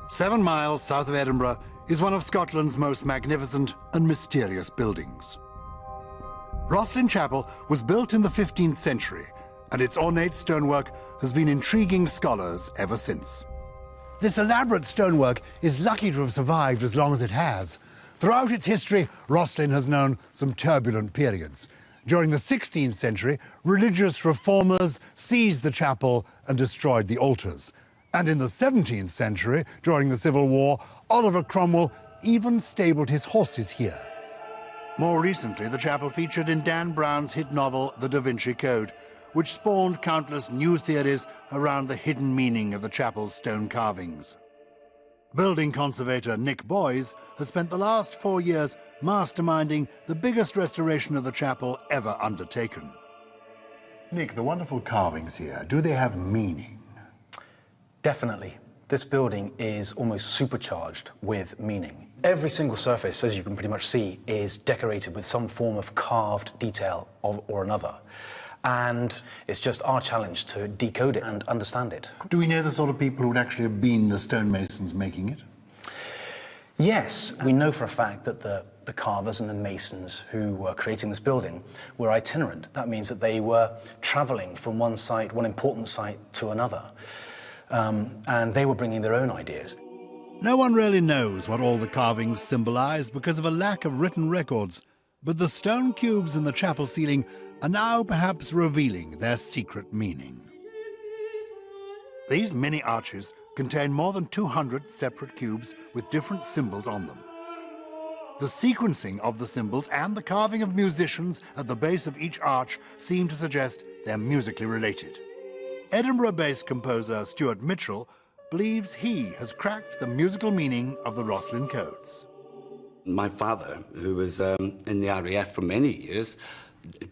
7 miles south of Edinburgh is one of Scotland's most magnificent and mysterious buildings. Rosslyn Chapel was built in the 15th century, and its ornate stonework has been intriguing scholars ever since. This elaborate stonework is lucky to have survived as long as it has. Throughout its history, Rosslyn has known some turbulent periods. During the 16th century, religious reformers seized the chapel and destroyed the altars. And in the 17th century, during the Civil War, Oliver Cromwell even stabled his horses here. More recently, the chapel featured in Dan Brown's hit novel, The Da Vinci Code, which spawned countless new theories around the hidden meaning of the chapel's stone carvings. Building conservator Nick Boys has spent the last 4 years masterminding the biggest restoration of the chapel ever undertaken. Nick, the wonderful carvings here, do they have meaning? Definitely. This building is almost supercharged with meaning. Every single surface, as you can pretty much see, is decorated with some form of carved detail or another. And it's just our challenge to decode it and understand it. Do we know the sort of people who would actually have been the stonemasons making it? Yes, we know for a fact that the carvers and the masons who were creating this building were itinerant. That means that they were traveling from one site, one important site, to another. And they were bringing their own ideas. No one really knows what all the carvings symbolize because of a lack of written records, but the stone cubes in the chapel ceiling are now perhaps revealing their secret meaning. These mini arches contain more than 200 separate cubes with different symbols on them. The sequencing of the symbols and the carving of musicians at the base of each arch seem to suggest they're musically related. Edinburgh-based composer Stuart Mitchell believes he has cracked the musical meaning of the Rosslyn codes. My father, who was in the RAF for many years,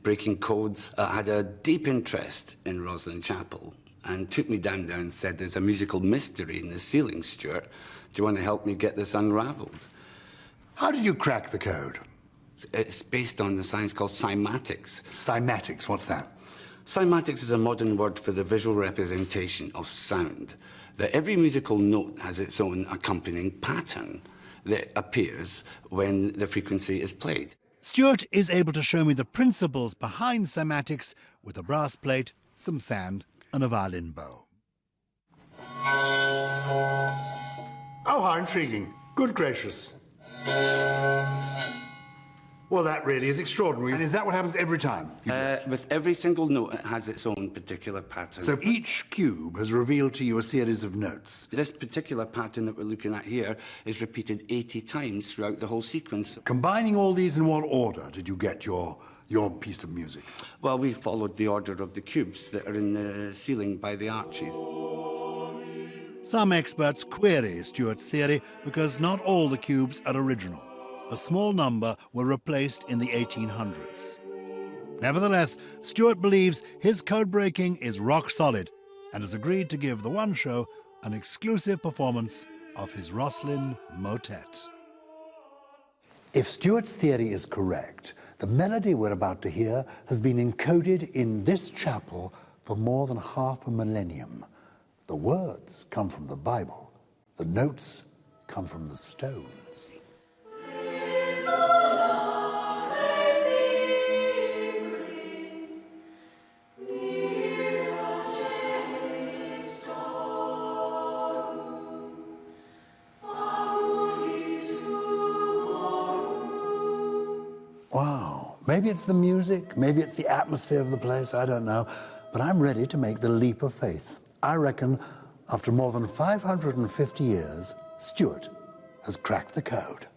breaking codes, had a deep interest in Rosslyn Chapel and took me down there and said, there's a musical mystery in the ceiling, Stuart. Do you want to help me get this unravelled? How did you crack the code? It's based on the science called cymatics. Cymatics, what's that? Cymatics is a modern word for the visual representation of sound. That every musical note has its own accompanying pattern that appears when the frequency is played. Stuart is able to show me the principles behind cymatics with a brass plate, some sand, and a violin bow. Oh, how intriguing. Good gracious. Well, that really is extraordinary. And is that what happens every time? With every single note, it has its own particular pattern. So each cube has revealed to you a series of notes. This particular pattern that we're looking at here is repeated 80 times throughout the whole sequence. Combining all these, in what order did you get your piece of music? Well, we followed the order of the cubes that are in the ceiling by the arches. Some experts query Stuart's theory because not all the cubes are original. A small number were replaced in the 1800s. Nevertheless, Stuart believes his code-breaking is rock solid and has agreed to give the One Show an exclusive performance of his Rosslyn motet. If Stuart's theory is correct, the melody we're about to hear has been encoded in this chapel for more than half a millennium. The words come from the Bible. The notes come from the stones. Wow, maybe it's the music, maybe it's the atmosphere of the place, I don't know, but I'm ready to make the leap of faith. I reckon after more than 550 years, Stuart has cracked the code.